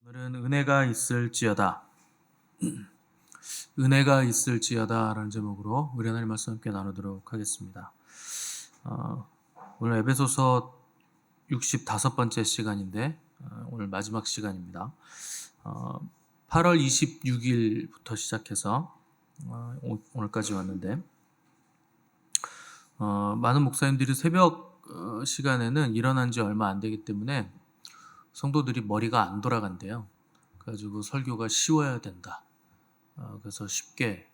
오늘은 은혜가 있을지어다. 은혜가 있을지어다라는 제목으로 우리 하나님 말씀 함께 나누도록 하겠습니다. 오늘 에베소서 65번째 시간인데 오늘 마지막 시간입니다. 8월 26일부터 시작해서 오늘까지 왔는데 많은 목사님들이 새벽 시간에는 일어난 지 얼마 안 되기 때문에 성도들이 머리가 안 돌아간대요. 그래가지고 설교가 쉬워야 된다. 그래서 쉽게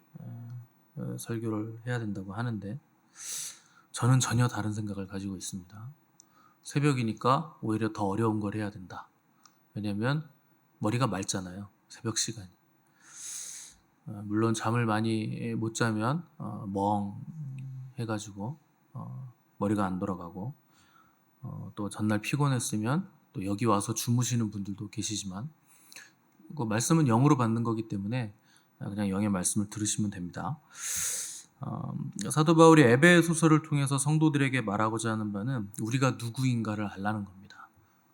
설교를 해야 된다고 하는데 저는 전혀 다른 생각을 가지고 있습니다. 새벽이니까 오히려 더 어려운 걸 해야 된다. 왜냐하면 머리가 맑잖아요. 새벽 시간이. 물론 잠을 많이 못 자면 멍해가지고 머리가 안 돌아가고 또 전날 피곤했으면 또 여기 와서 주무시는 분들도 계시지만 그 말씀은 영으로 받는 거기 때문에 그냥 영의 말씀을 들으시면 됩니다. 사도 바울이 에베소서를 통해서 성도들에게 말하고자 하는 바는 우리가 누구인가를 알라는 겁니다.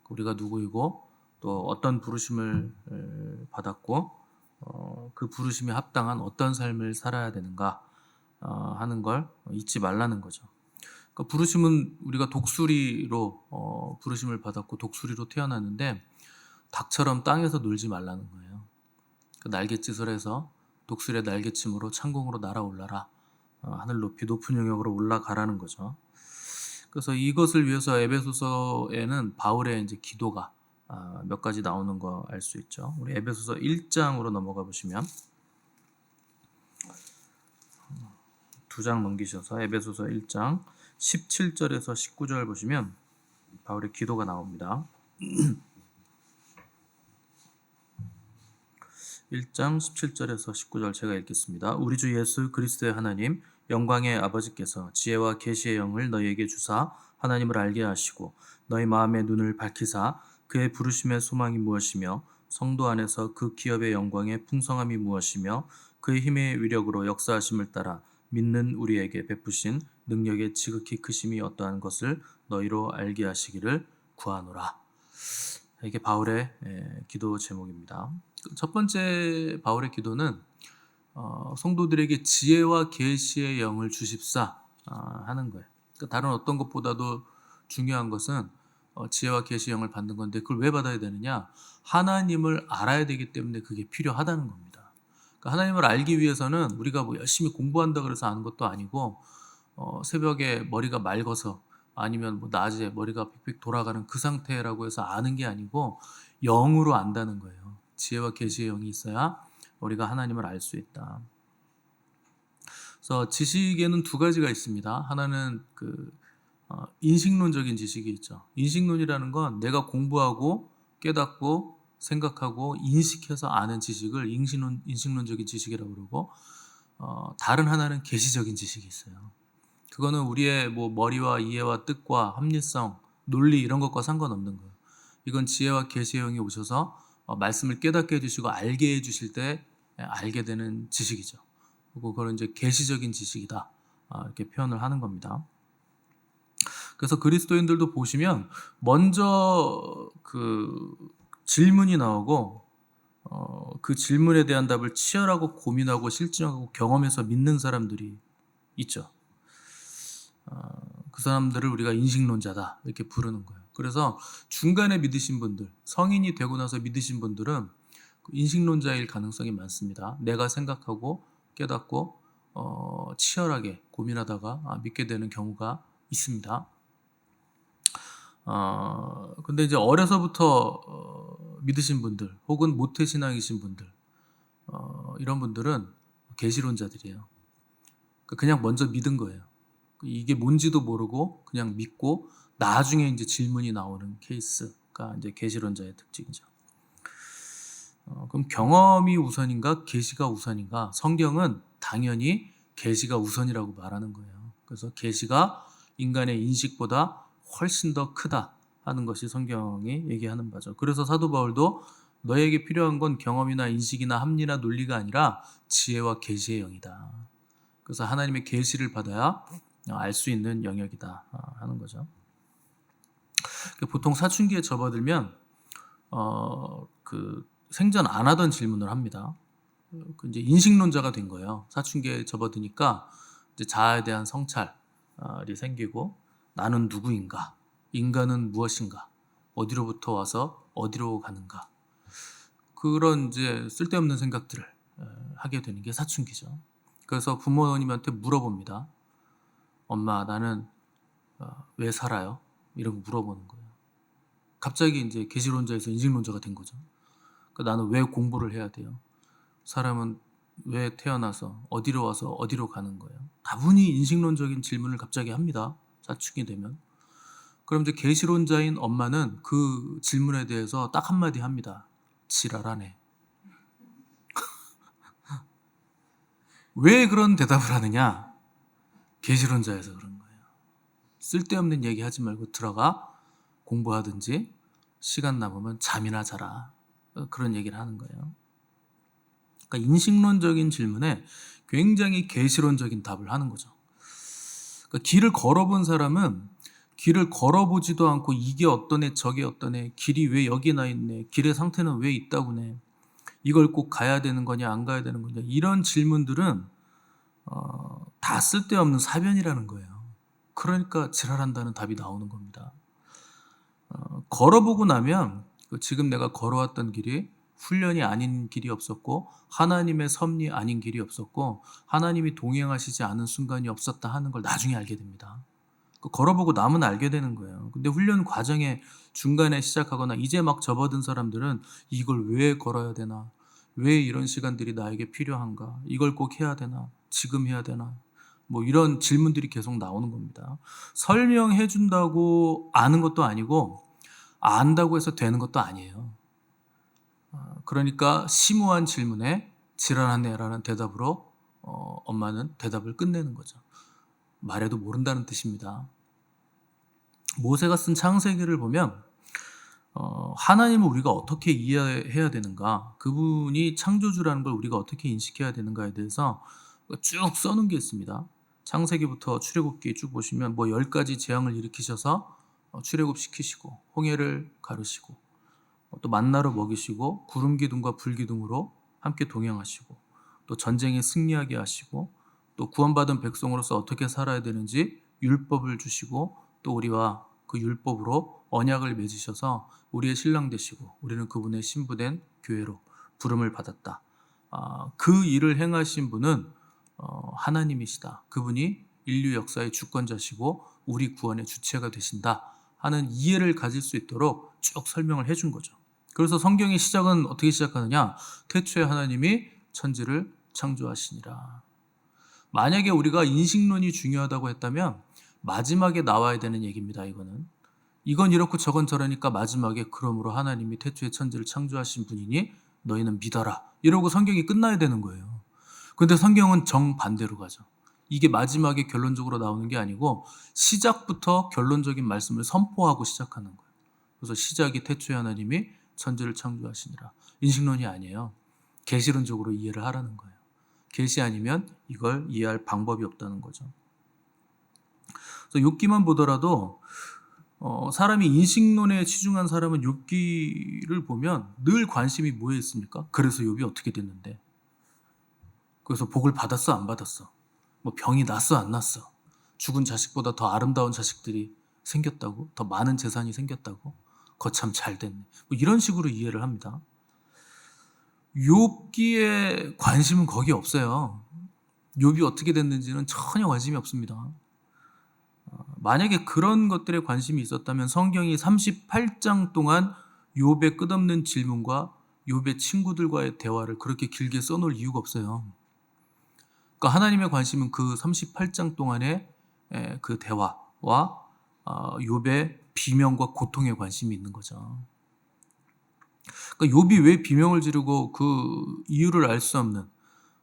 우리가 누구이고 또 어떤 부르심을 받았고 그 부르심에 합당한 어떤 삶을 살아야 되는가 하는 걸 잊지 말라는 거죠. 그러니까 부르심은 우리가 독수리로 부르심을 받았고 독수리로 태어났는데 닭처럼 땅에서 놀지 말라는 거예요. 그 날갯짓을 해서 독수리의 날갯짐으로 창공으로 날아올라라. 하늘 높이 높은 영역으로 올라가라는 거죠. 그래서 이것을 위해서 에베소서에는 바울의 이제 기도가 몇 가지 나오는 거 알 수 있죠. 우리 에베소서 1장으로 넘어가 보시면 2장 넘기셔서 에베소서 1장 17절에서 19절 보시면 바울의 기도가 나옵니다. 1장 17절에서 19절 제가 읽겠습니다. 우리 주 예수 그리스도의 하나님 영광의 아버지께서 지혜와 계시의 영을 너희에게 주사 하나님을 알게 하시고 너희 마음의 눈을 밝히사 그의 부르심의 소망이 무엇이며 성도 안에서 그 기업의 영광의 풍성함이 무엇이며 그의 힘의 위력으로 역사하심을 따라 믿는 우리에게 베푸신 능력의 지극히 크심이 어떠한 것을 너희로 알게 하시기를 구하노라. 이게 바울의 기도 제목입니다. 첫 번째 바울의 기도는 성도들에게 지혜와 계시의 영을 주십사 하는 거예요. 그러니까 다른 어떤 것보다도 중요한 것은 지혜와 계시의 영을 받는 건데 그걸 왜 받아야 되느냐? 하나님을 알아야 되기 때문에 그게 필요하다는 겁니다. 그러니까 하나님을 알기 위해서는 우리가 뭐 열심히 공부한다 그래서 아는 것도 아니고 새벽에 머리가 맑아서 아니면 뭐 낮에 머리가 픽픽 돌아가는 그 상태라고 해서 아는 게 아니고 영으로 안다는 거예요. 지혜와 계시의 영이 있어야 우리가 하나님을 알 수 있다. 그래서 지식에는 두 가지가 있습니다. 하나는 인식론적인 지식이 있죠. 인식론이라는 건 내가 공부하고 깨닫고 생각하고 인식해서 아는 지식을 인식론적인 지식이라고 그러고 다른 하나는 계시적인 지식이 있어요. 그거는 우리의 뭐 머리와 이해와 뜻과 합리성, 논리 이런 것과 상관없는 거예요. 이건 지혜와 계시의 영이 오셔서 말씀을 깨닫게 해주시고 알게 해주실 때 알게 되는 지식이죠. 그리고 그건 이제 계시적인 지식이다 이렇게 표현을 하는 겁니다. 그래서 그리스도인들도 보시면 먼저 질문이 나오고 그 질문에 대한 답을 치열하고 고민하고 실증하고 경험해서 믿는 사람들이 있죠. 그 사람들을 우리가 인식론자다 이렇게 부르는 거예요. 그래서 중간에 믿으신 분들, 성인이 되고 나서 믿으신 분들은 인식론자일 가능성이 많습니다. 내가 생각하고 깨닫고 치열하게 고민하다가 믿게 되는 경우가 있습니다. 근데 이제 어려서부터 믿으신 분들 혹은 모태신앙이신 분들 이런 분들은 계시론자들이에요. 그냥 먼저 믿은 거예요. 이게 뭔지도 모르고 그냥 믿고 나중에 이제 질문이 나오는 케이스가 이제 계시론자의 특징이죠. 그럼 경험이 우선인가 계시가 우선인가? 성경은 당연히 계시가 우선이라고 말하는 거예요. 그래서 계시가 인간의 인식보다 훨씬 더 크다 하는 것이 성경이 얘기하는 바죠. 그래서 사도 바울도 너에게 필요한 건 경험이나 인식이나 합리나 논리가 아니라 지혜와 계시의 영이다. 그래서 하나님의 계시를 받아야 알 수 있는 영역이다 하는 거죠. 보통 사춘기에 접어들면 생전 안 하던 질문을 합니다. 이제 인식론자가 된 거예요. 사춘기에 접어드니까 이제 자아에 대한 성찰이 생기고, 나는 누구인가? 인간은 무엇인가? 어디로부터 와서 어디로 가는가? 그런 이제 쓸데없는 생각들을 하게 되는 게 사춘기죠. 그래서 부모님한테 물어봅니다. 엄마, 나는 왜 살아요? 이런 거 물어보는 거예요. 갑자기 이제 계시론자에서 인식론자가 된 거죠. 그러니까 나는 왜 공부를 해야 돼요? 사람은 왜 태어나서 어디로 와서 어디로 가는 거예요? 다분히 인식론적인 질문을 갑자기 합니다. 사춘기 되면. 그럼 이제 계시론자인 엄마는 그 질문에 대해서 딱 한마디 합니다. 지랄하네. 왜 그런 대답을 하느냐? 계시론자에서 그런 거예요. 쓸데없는 얘기 하지 말고 들어가 공부하든지 시간 남으면 잠이나 자라. 그런 얘기를 하는 거예요. 그러니까 인식론적인 질문에 굉장히 계시론적인 답을 하는 거죠. 그러니까 길을 걸어본 사람은 길을 걸어보지도 않고 이게 어떠네 저게 어떠네, 길이 왜 여기 나 있네, 길의 상태는 왜 있다고네, 이걸 꼭 가야 되는 거냐 안 가야 되는 거냐, 이런 질문들은 다 쓸데없는 사변이라는 거예요. 그러니까 지랄한다는 답이 나오는 겁니다. 걸어보고 나면 지금 내가 걸어왔던 길이 훈련이 아닌 길이 없었고, 하나님의 섭리 아닌 길이 없었고, 하나님이 동행하시지 않은 순간이 없었다 하는 걸 나중에 알게 됩니다. 걸어보고 나면 알게 되는 거예요. 근데 훈련 과정에 중간에 시작하거나 이제 막 접어든 사람들은 이걸 왜 걸어야 되나? 왜 이런 시간들이 나에게 필요한가? 이걸 꼭 해야 되나? 지금 해야 되나? 뭐 이런 질문들이 계속 나오는 겁니다. 설명해 준다고 아는 것도 아니고 안다고 해서 되는 것도 아니에요. 그러니까 심오한 질문에 지랄하네라는 대답으로 엄마는 대답을 끝내는 거죠. 말해도 모른다는 뜻입니다. 모세가 쓴 창세기를 보면 하나님을 우리가 어떻게 이해해야 되는가, 그분이 창조주라는 걸 우리가 어떻게 인식해야 되는가에 대해서 쭉 써놓은 게 있습니다. 창세기부터 출애굽기 쭉 보시면 뭐 10가지 재앙을 일으키셔서 출애굽시키시고, 홍해를 가르시고, 또 만나로 먹이시고, 구름 기둥과 불 기둥으로 함께 동행하시고, 또 전쟁에 승리하게 하시고, 또 구원받은 백성으로서 어떻게 살아야 되는지 율법을 주시고, 또 우리와 그 율법으로 언약을 맺으셔서 우리의 신랑 되시고 우리는 그분의 신부된 교회로 부름을 받았다. 그 일을 행하신 분은 하나님이시다. 그분이 인류 역사의 주권자시고 우리 구원의 주체가 되신다 하는 이해를 가질 수 있도록 쭉 설명을 해준 거죠. 그래서 성경의 시작은 어떻게 시작하느냐? 태초에 하나님이 천지를 창조하시니라. 만약에 우리가 인식론이 중요하다고 했다면 마지막에 나와야 되는 얘기입니다. 이건 이렇고 저건 저러니까 마지막에 그러므로 하나님이 태초에 천지를 창조하신 분이니 너희는 믿어라, 이러고 성경이 끝나야 되는 거예요. 근데 성경은 정반대로 가죠. 이게 마지막에 결론적으로 나오는 게 아니고 시작부터 결론적인 말씀을 선포하고 시작하는 거예요. 그래서 시작이 태초에 하나님이 천지를 창조하시니라. 인식론이 아니에요. 계시론적으로 이해를 하라는 거예요. 계시 아니면 이걸 이해할 방법이 없다는 거죠. 그래서 욥기만 보더라도 사람이 인식론에 치중한 사람은 욥기를 보면 늘 관심이 뭐에 있습니까? 그래서 욥이 어떻게 됐는데? 그래서 복을 받았어 안 받았어? 뭐 병이 났어 안 났어? 죽은 자식보다 더 아름다운 자식들이 생겼다고? 더 많은 재산이 생겼다고? 거참 잘 됐네. 뭐 이런 식으로 이해를 합니다. 욥기에 관심은 거기 없어요. 욥이 어떻게 됐는지는 전혀 관심이 없습니다. 만약에 그런 것들에 관심이 있었다면 성경이 38장 동안 욥의 끝없는 질문과 욥의 친구들과의 대화를 그렇게 길게 써놓을 이유가 없어요. 그러니까 하나님의 관심은 그 38장 동안의 그 대화와 욥의 비명과 고통에 관심이 있는 거죠. 그러니까 욥이 왜 비명을 지르고 그 이유를 알 수 없는,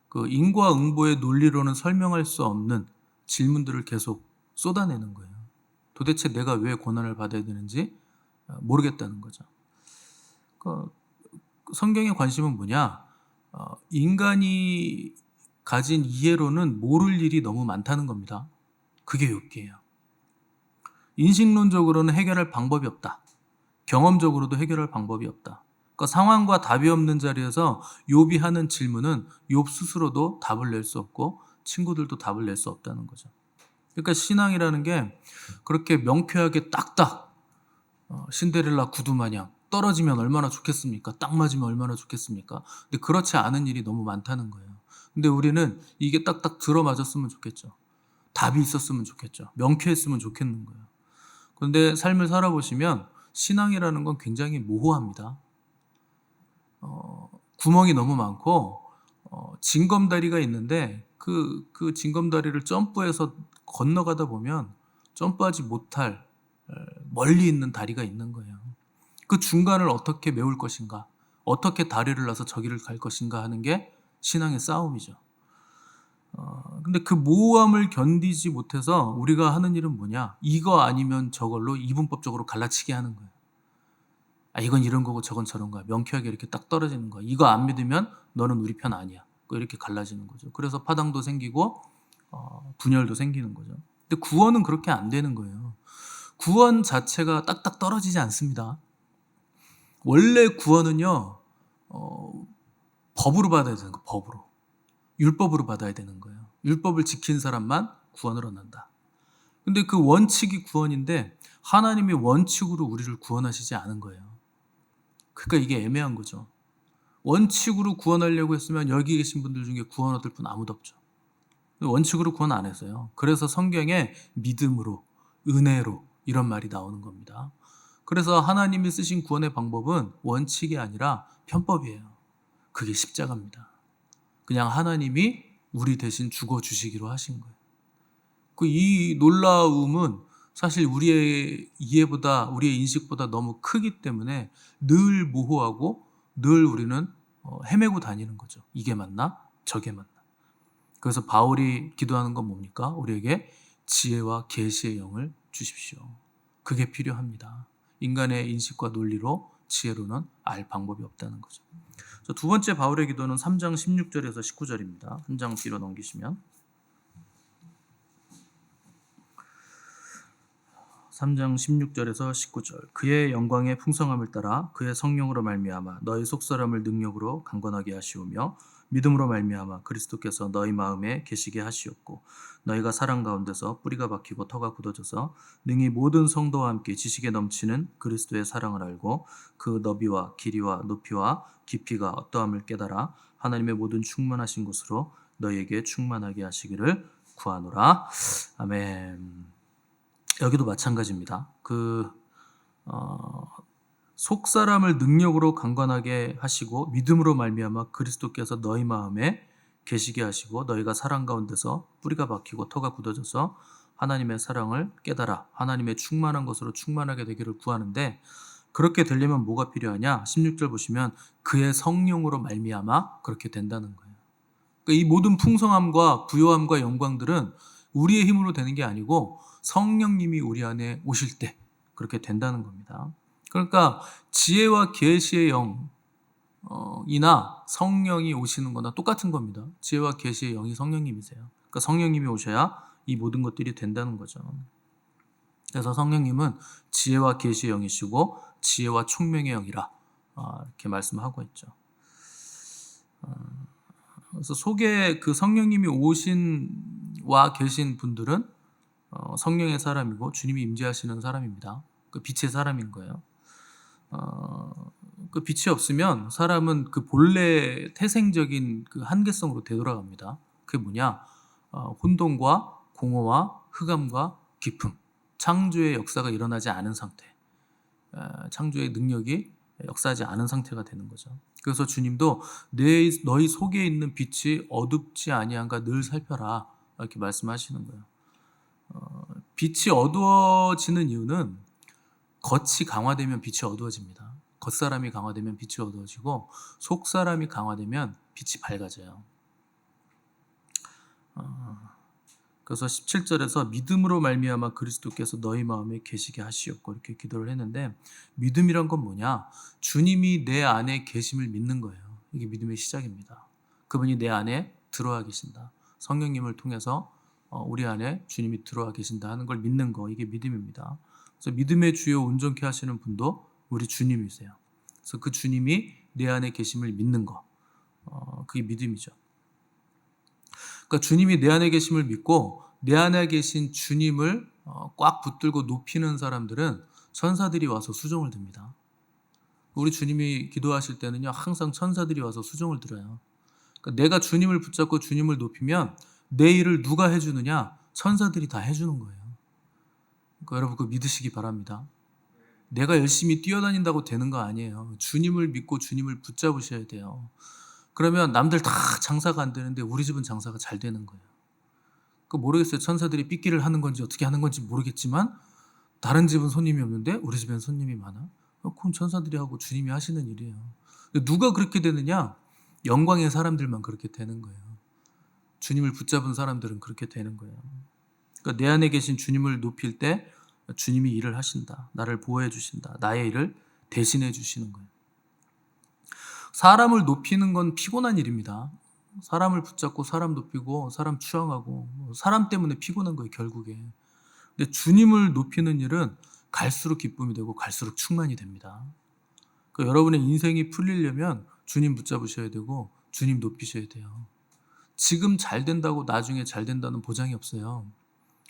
그 인과응보의 논리로는 설명할 수 없는 질문들을 계속 쏟아내는 거예요. 도대체 내가 왜 고난을 받아야 되는지 모르겠다는 거죠. 그러니까 성경의 관심은 뭐냐? 인간이 가진 이해로는 모를 일이 너무 많다는 겁니다. 그게 욥기예요. 인식론적으로는 해결할 방법이 없다. 경험적으로도 해결할 방법이 없다. 그러니까 상황과 답이 없는 자리에서 욥이 하는 질문은 욥 스스로도 답을 낼 수 없고 친구들도 답을 낼 수 없다는 거죠. 그러니까 신앙이라는 게 그렇게 명쾌하게 딱딱 신데렐라 구두 마냥 떨어지면 얼마나 좋겠습니까? 딱 맞으면 얼마나 좋겠습니까? 근데 그렇지 않은 일이 너무 많다는 거예요. 근데 우리는 이게 딱딱 들어맞았으면 좋겠죠. 답이 있었으면 좋겠죠. 명쾌했으면 좋겠는 거예요. 그런데 삶을 살아보시면 신앙이라는 건 굉장히 모호합니다. 구멍이 너무 많고 징검다리가 있는데 그 징검다리를 점프해서 건너가다 보면 점프하지 못할 멀리 있는 다리가 있는 거예요. 그 중간을 어떻게 메울 것인가, 어떻게 다리를 놔서 저기를 갈 것인가 하는 게 신앙의 싸움이죠. 근데 그 모호함을 견디지 못해서 우리가 하는 일은 뭐냐? 이거 아니면 저걸로 이분법적으로 갈라치기 하는 거예요. 아, 이건 이런 거고 저건 저런 거야. 명쾌하게 이렇게 딱 떨어지는 거야. 이거 안 믿으면 너는 우리 편 아니야. 이렇게 갈라지는 거죠. 그래서 파당도 생기고 분열도 생기는 거죠. 근데 구원은 그렇게 안 되는 거예요. 구원 자체가 딱딱 떨어지지 않습니다. 원래 구원은요, 법으로 받아야 되는 거예요. 법으로. 율법으로 받아야 되는 거예요. 율법을 지킨 사람만 구원을 얻는다. 근데 그 원칙이 구원인데 하나님이 원칙으로 우리를 구원하시지 않은 거예요. 그러니까 이게 애매한 거죠. 원칙으로 구원하려고 했으면 여기 계신 분들 중에 구원 얻을 분 아무도 없죠. 원칙으로 구원 안 했어요. 그래서 성경에 믿음으로, 은혜로 이런 말이 나오는 겁니다. 그래서 하나님이 쓰신 구원의 방법은 원칙이 아니라 편법이에요. 그게 십자가입니다. 그냥 하나님이 우리 대신 죽어주시기로 하신 거예요. 이 놀라움은 사실 우리의 이해보다, 우리의 인식보다 너무 크기 때문에 늘 모호하고 늘 우리는 헤매고 다니는 거죠. 이게 맞나? 저게 맞나? 그래서 바울이 기도하는 건 뭡니까? 우리에게 지혜와 계시의 영을 주십시오. 그게 필요합니다. 인간의 인식과 논리로, 지혜로는 알 방법이 없다는 거죠. 두 번째 바울의 기도는 3장 16절에서 19절입니다. 한 장 뒤로 넘기시면 3장 16절에서 19절. 그의 영광의 풍성함을 따라 그의 성령으로 말미암아 너희 속사람을 능력으로 강건하게 하시오며 믿음으로 말미암아 그리스도께서 너희 마음에 계시게 하시었고 너희가 사랑 가운데서 뿌리가 박히고 터가 굳어져서 능히 모든 성도와 함께 지식에 넘치는 그리스도의 사랑을 알고 그 너비와 길이와 높이와 깊이가 어떠함을 깨달아 하나님의 모든 충만하신 곳으로 너희에게 충만하게 하시기를 구하노라. 아멘. 여기도 마찬가지입니다. 속 사람을 능력으로 강건하게 하시고 믿음으로 말미암아 그리스도께서 너희 마음에 계시게 하시고 너희가 사랑 가운데서 뿌리가 박히고 터가 굳어져서 하나님의 사랑을 깨달아 하나님의 충만한 것으로 충만하게 되기를 구하는데 그렇게 되려면 뭐가 필요하냐? 16절 보시면 그의 성령으로 말미암아 그렇게 된다는 거예요. 그러니까 이 모든 풍성함과 부요함과 영광들은 우리의 힘으로 되는 게 아니고 성령님이 우리 안에 오실 때 그렇게 된다는 겁니다. 그러니까 지혜와 계시의 영이나 성령이 오시는 거나 똑같은 겁니다. 지혜와 계시의 영이 성령님이세요. 그러니까 성령님이 오셔야 이 모든 것들이 된다는 거죠. 그래서 성령님은 지혜와 계시의 영이시고 지혜와 총명의 영이라 이렇게 말씀하고 있죠. 그래서 속에 그 성령님이 와 계신 분들은 성령의 사람이고 주님이 임재하시는 사람입니다. 그 빛의 사람인 거예요. 그 빛이 없으면 사람은 그 본래 태생적인 그 한계성으로 되돌아갑니다. 그게 뭐냐? 혼돈과 공허와 흑암과 깊음, 창조의 역사가 일어나지 않은 상태, 창조의 능력이 역사하지 않은 상태가 되는 거죠. 그래서 주님도 너희 속에 있는 빛이 어둡지 아니한가 늘 살펴라 이렇게 말씀하시는 거예요. 빛이 어두워지는 이유는 겉이 강화되면 빛이 어두워집니다. 겉사람이 강화되면 빛이 어두워지고 속사람이 강화되면 빛이 밝아져요. 그래서 17절에서 믿음으로 말미암아 그리스도께서 너희 마음에 계시게 하시었고 이렇게 기도를 했는데 믿음이란 건 뭐냐? 주님이 내 안에 계심을 믿는 거예요. 이게 믿음의 시작입니다. 그분이 내 안에 들어와 계신다. 성령님을 통해서 우리 안에 주님이 들어와 계신다 하는 걸 믿는 거, 이게 믿음입니다. 그래서 믿음의 주요 온전케 하시는 분도 우리 주님이세요. 그래서 그 주님이 내 안에 계심을 믿는 거, 그게 믿음이죠. 그러니까 주님이 내 안에 계심을 믿고 내 안에 계신 주님을 꽉 붙들고 높이는 사람들은 천사들이 와서 수종을 듭니다. 우리 주님이 기도하실 때는요, 항상 천사들이 와서 수종을 들어요. 그러니까 내가 주님을 붙잡고 주님을 높이면 내 일을 누가 해주느냐? 천사들이 다 해주는 거예요. 그러니까 여러분 그거 믿으시기 바랍니다. 내가 열심히 뛰어다닌다고 되는 거 아니에요. 주님을 믿고 주님을 붙잡으셔야 돼요. 그러면 남들 다 장사가 안 되는데 우리 집은 장사가 잘 되는 거예요. 그 모르겠어요. 천사들이 삐끼를 하는 건지 어떻게 하는 건지 모르겠지만 다른 집은 손님이 없는데 우리 집엔 손님이 많아. 그럼 천사들이 하고 주님이 하시는 일이에요. 누가 그렇게 되느냐? 영광의 사람들만 그렇게 되는 거예요. 주님을 붙잡은 사람들은 그렇게 되는 거예요. 그러니까 내 안에 계신 주님을 높일 때 주님이 일을 하신다. 나를 보호해 주신다. 나의 일을 대신해 주시는 거예요. 사람을 높이는 건 피곤한 일입니다. 사람을 붙잡고 사람 높이고 사람 추앙하고 사람 때문에 피곤한 거예요, 결국에. 근데 주님을 높이는 일은 갈수록 기쁨이 되고 갈수록 충만이 됩니다. 그러니까 여러분의 인생이 풀리려면 주님 붙잡으셔야 되고 주님 높이셔야 돼요. 지금 잘 된다고 나중에 잘 된다는 보장이 없어요.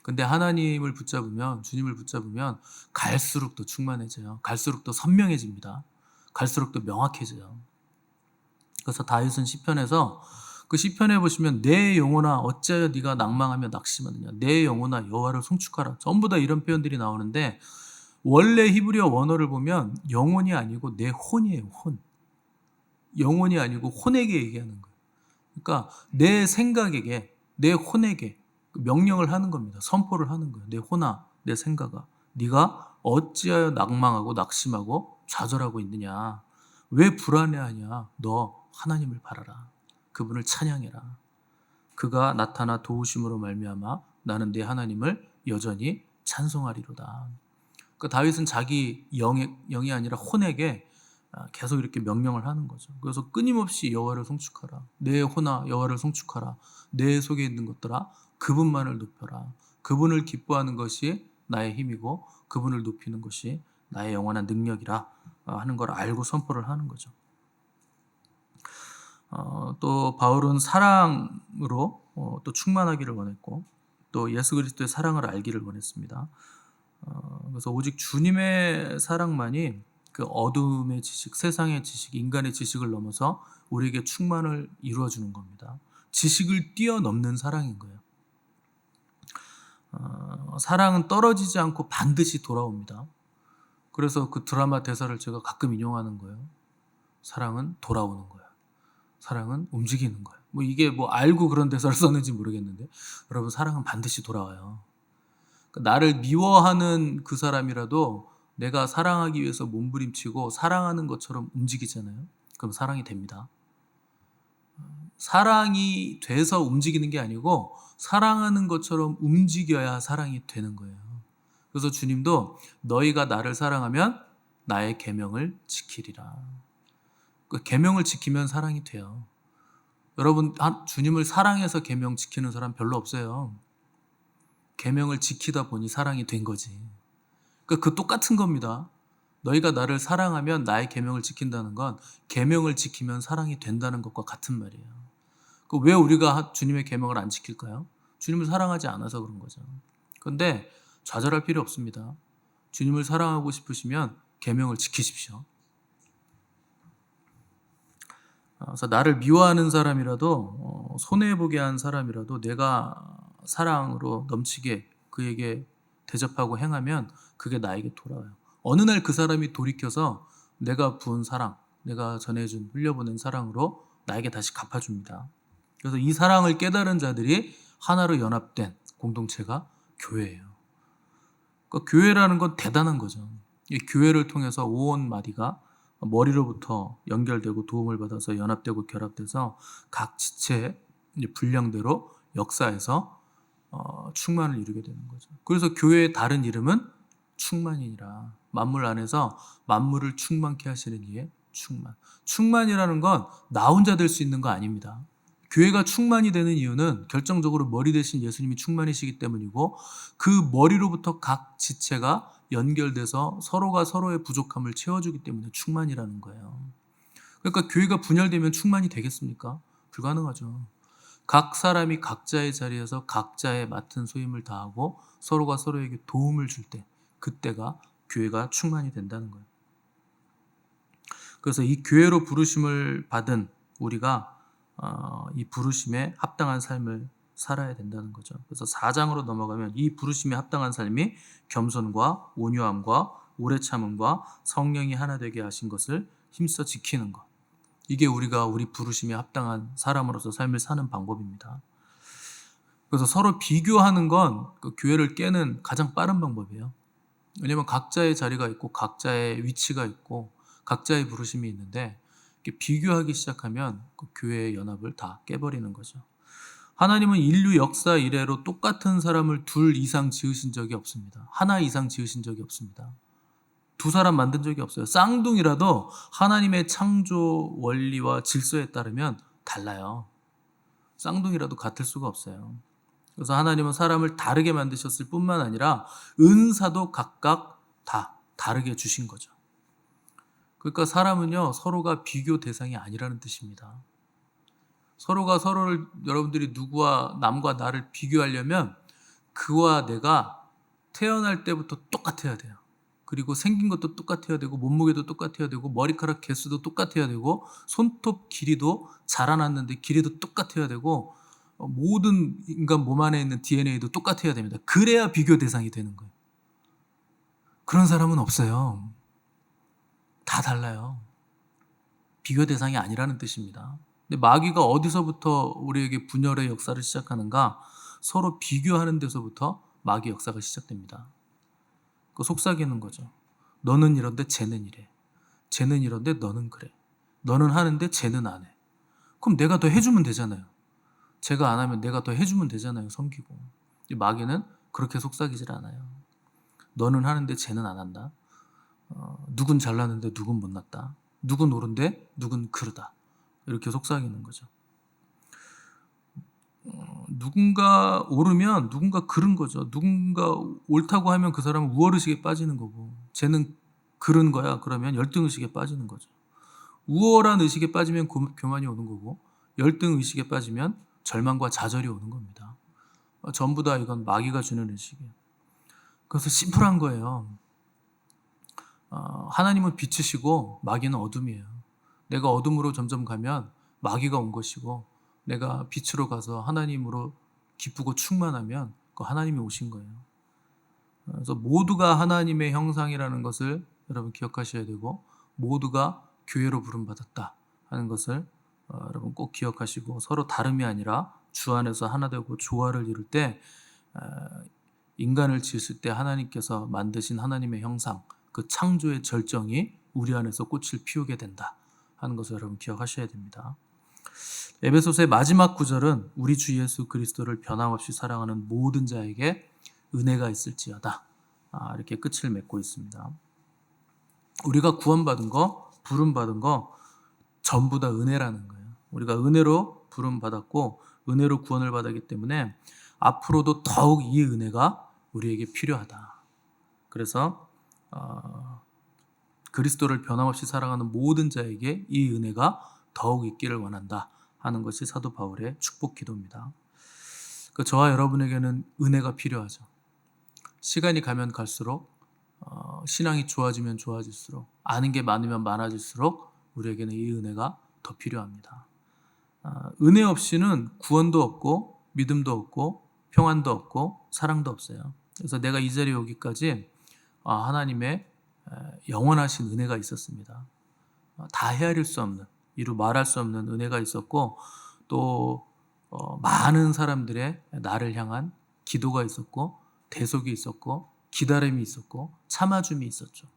근데 하나님을 붙잡으면, 주님을 붙잡으면 갈수록 더 충만해져요. 갈수록 더 선명해집니다. 갈수록 더 명확해져요. 그래서 다윗은 시편에서 그 시편에 보시면 내 영혼아 어찌하여 네가 낭망하며 낙심하느냐, 내 영혼아 여호와를 송축하라, 전부 다 이런 표현들이 나오는데 원래 히브리어 원어를 보면 영혼이 아니고 내 혼이에요. 혼. 영혼이 아니고 혼에게 얘기하는 거예요. 그러니까 내 생각에게, 내 혼에게 명령을 하는 겁니다. 선포를 하는 거예요. 내 혼아, 내 생각아, 네가 어찌하여 낭망하고 낙심하고 좌절하고 있느냐, 왜 불안해하냐, 너 하나님을 바라라. 그분을 찬양해라. 그가 나타나 도우심으로 말미암아 나는 내 하나님을 여전히 찬송하리로다. 그러니까 다윗은 자기 영이 아니라 혼에게 계속 이렇게 명령을 하는 거죠. 그래서 끊임없이 여호와를 송축하라. 내 혼아 여호와를 송축하라. 내 속에 있는 것들아 그분만을 높여라. 그분을 기뻐하는 것이 나의 힘이고 그분을 높이는 것이 나의 영원한 능력이라 하는 걸 알고 선포를 하는 거죠. 또 바울은 사랑으로 또 충만하기를 원했고 또 예수 그리스도의 사랑을 알기를 원했습니다. 그래서 오직 주님의 사랑만이 그 어둠의 지식, 세상의 지식, 인간의 지식을 넘어서 우리에게 충만을 이루어주는 겁니다. 지식을 뛰어넘는 사랑인 거예요. 사랑은 떨어지지 않고 반드시 돌아옵니다. 그래서 그 드라마 대사를 제가 가끔 인용하는 거예요. 사랑은 돌아오는 거예요. 사랑은 움직이는 거예요. 이게 알고 그런 대사를 썼는지 모르겠는데 여러분 사랑은 반드시 돌아와요. 그러니까 나를 미워하는 그 사람이라도 내가 사랑하기 위해서 몸부림치고 사랑하는 것처럼 움직이잖아요. 그럼 사랑이 됩니다. 사랑이 돼서 움직이는 게 아니고 사랑하는 것처럼 움직여야 사랑이 되는 거예요. 그래서 주님도 너희가 나를 사랑하면 나의 계명을 지키리라. 그 계명을 지키면 사랑이 돼요. 여러분 주님을 사랑해서 계명 지키는 사람 별로 없어요. 계명을 지키다 보니 사랑이 된 거지. 그 똑같은 겁니다. 너희가 나를 사랑하면 나의 계명을 지킨다는 건 계명을 지키면 사랑이 된다는 것과 같은 말이에요. 왜 우리가 주님의 계명을 안 지킬까요? 주님을 사랑하지 않아서 그런 거죠. 그런데 좌절할 필요 없습니다. 주님을 사랑하고 싶으시면 계명을 지키십시오. 그래서 나를 미워하는 사람이라도 손해보게 한 사람이라도 내가 사랑으로 넘치게 그에게 대접하고 행하면 그게 나에게 돌아와요. 어느 날 그 사람이 돌이켜서 내가 부은 사랑, 내가 전해준 흘려보낸 사랑으로 나에게 다시 갚아줍니다. 그래서 이 사랑을 깨달은 자들이 하나로 연합된 공동체가 교회예요. 그러니까 교회라는 건 대단한 거죠. 이 교회를 통해서 온 마디가 머리로부터 연결되고 도움을 받아서 연합되고 결합돼서 각 지체의 분량대로 역사에서 충만을 이루게 되는 거죠. 그래서 교회의 다른 이름은 충만이니라. 만물 안에서 만물을 충만케 하시는 이의 충만. 충만이라는 건 나 혼자 될 수 있는 거 아닙니다. 교회가 충만이 되는 이유는 결정적으로 머리 대신 예수님이 충만이시기 때문이고 그 머리로부터 각 지체가 연결돼서 서로가 서로의 부족함을 채워주기 때문에 충만이라는 거예요. 그러니까 교회가 분열되면 충만이 되겠습니까? 불가능하죠. 각 사람이 각자의 자리에서 각자의 맡은 소임을 다하고 서로가 서로에게 도움을 줄 때, 그때가 교회가 충만이 된다는 거예요. 그래서 이 교회로 부르심을 받은 우리가 이 부르심에 합당한 삶을 살아야 된다는 거죠. 그래서 4장으로 넘어가면 이 부르심에 합당한 삶이 겸손과 온유함과 오래 참음과 성령이 하나 되게 하신 것을 힘써 지키는 것. 이게 우리가 우리 부르심에 합당한 사람으로서 삶을 사는 방법입니다. 그래서 서로 비교하는 건 그 교회를 깨는 가장 빠른 방법이에요. 왜냐하면 각자의 자리가 있고 각자의 위치가 있고 각자의 부르심이 있는데 이렇게 비교하기 시작하면 그 교회의 연합을 다 깨버리는 거죠. 하나님은 인류 역사 이래로 똑같은 사람을 둘 이상 지으신 적이 없습니다. 하나 이상 지으신 적이 없습니다. 두 사람 만든 적이 없어요. 쌍둥이라도 하나님의 창조 원리와 질서에 따르면 달라요. 쌍둥이라도 같을 수가 없어요. 그래서 하나님은 사람을 다르게 만드셨을 뿐만 아니라 은사도 각각 다 다르게 주신 거죠. 그러니까 사람은요, 서로가 비교 대상이 아니라는 뜻입니다. 서로가 서로를, 여러분들이 누구와 남과 나를 비교하려면 그와 내가 태어날 때부터 똑같아야 돼요. 그리고 생긴 것도 똑같아야 되고 몸무게도 똑같아야 되고 머리카락 개수도 똑같아야 되고 손톱 길이도 자라났는데 길이도 똑같아야 되고 모든 인간 몸 안에 있는 DNA도 똑같아야 됩니다. 그래야 비교 대상이 되는 거예요. 그런 사람은 없어요. 다 달라요. 비교 대상이 아니라는 뜻입니다. 근데 마귀가 어디서부터 우리에게 분열의 역사를 시작하는가? 서로 비교하는 데서부터 마귀 역사가 시작됩니다. 그 속삭이는 거죠. 너는 이런데 쟤는 이래. 쟤는 이런데 너는 그래. 너는 하는데 쟤는 안 해. 그럼 내가 더 해주면 되잖아요. 제가 안 하면 내가 더 해주면 되잖아요. 섬기고. 마귀는 그렇게 속삭이질 않아요. 너는 하는데 쟤는 안 한다. 누군 잘났는데 누군 못났다. 누군 옳은데 누군 그르다. 이렇게 속삭이는 거죠. 누군가 옳으면 누군가 그른 거죠. 누군가 옳다고 하면 그 사람은 우월의식에 빠지는 거고, 쟤는 그른 거야 그러면 열등의식에 빠지는 거죠. 우월한 의식에 빠지면 교만이 오는 거고, 열등의식에 빠지면 절망과 좌절이 오는 겁니다. 전부 다 이건 마귀가 주는 의식이에요. 그래서 심플한 거예요. 하나님은 빛이시고 마귀는 어둠이에요. 내가 어둠으로 점점 가면 마귀가 온 것이고, 내가 빛으로 가서 하나님으로 기쁘고 충만하면 그 하나님이 오신 거예요. 그래서 모두가 하나님의 형상이라는 것을 여러분 기억하셔야 되고, 모두가 교회로 부름받았다 하는 것을 여러분 꼭 기억하시고, 서로 다름이 아니라 주 안에서 하나 되고 조화를 이룰 때, 인간을 지으실 때 하나님께서 만드신 하나님의 형상, 그 창조의 절정이 우리 안에서 꽃을 피우게 된다 하는 것을 여러분 기억하셔야 됩니다. 에베소서의 마지막 구절은 우리 주 예수 그리스도를 변함없이 사랑하는 모든 자에게 은혜가 있을지어다, 이렇게 끝을 맺고 있습니다. 우리가 구원받은 거, 부름받은 거 전부 다 은혜라는 거예요. 우리가 은혜로 부름받았고 은혜로 구원을 받았기 때문에 앞으로도 더욱 이 은혜가 우리에게 필요하다. 그래서 그리스도를 변함없이 사랑하는 모든 자에게 이 은혜가 더욱 있기를 원한다 하는 것이 사도 바울의 축복 기도입니다. 저와 여러분에게는 은혜가 필요하죠. 시간이 가면 갈수록 신앙이 좋아지면 좋아질수록, 아는 게 많으면 많아질수록 우리에게는 이 은혜가 더 필요합니다. 은혜 없이는 구원도 없고 믿음도 없고 평안도 없고 사랑도 없어요. 그래서 내가 이 자리에 오기까지 하나님의 영원하신 은혜가 있었습니다. 다 헤아릴 수 없는, 이루 말할 수 없는 은혜가 있었고, 또 많은 사람들의 나를 향한 기도가 있었고, 대속이 있었고, 기다림이 있었고, 참아줌이 있었죠.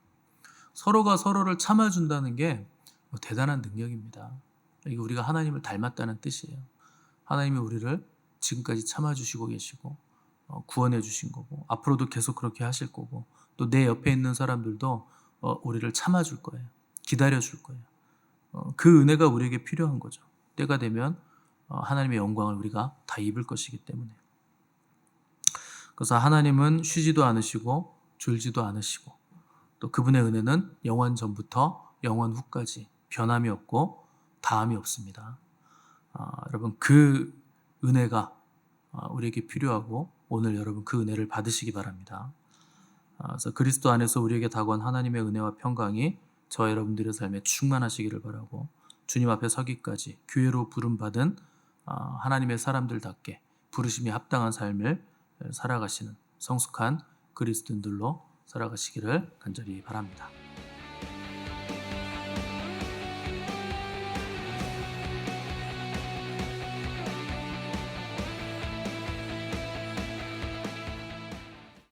서로가 서로를 참아준다는 게 대단한 능력입니다. 이게 우리가 하나님을 닮았다는 뜻이에요. 하나님이 우리를 지금까지 참아주시고 계시고 구원해 주신 거고, 앞으로도 계속 그렇게 하실 거고, 또 내 옆에 있는 사람들도 우리를 참아줄 거예요. 기다려줄 거예요. 그 은혜가 우리에게 필요한 거죠. 때가 되면 하나님의 영광을 우리가 다 입을 것이기 때문에. 그래서 하나님은 쉬지도 않으시고 줄지도 않으시고 또 그분의 은혜는 영원 전부터 영원 후까지 변함이 없고 다함이 없습니다. 여러분 그 은혜가 우리에게 필요하고 오늘 여러분 그 은혜를 받으시기 바랍니다. 그래서 그리스도 안에서 우리에게 다가온 하나님의 은혜와 평강이 저 여러분들의 삶에 충만하시기를 바라고 주님 앞에 서기까지 교회로 부름받은 하나님의 사람들답게 부르심이 합당한 삶을 살아가시는 성숙한 그리스도인들로 살아가시기를 간절히 바랍니다.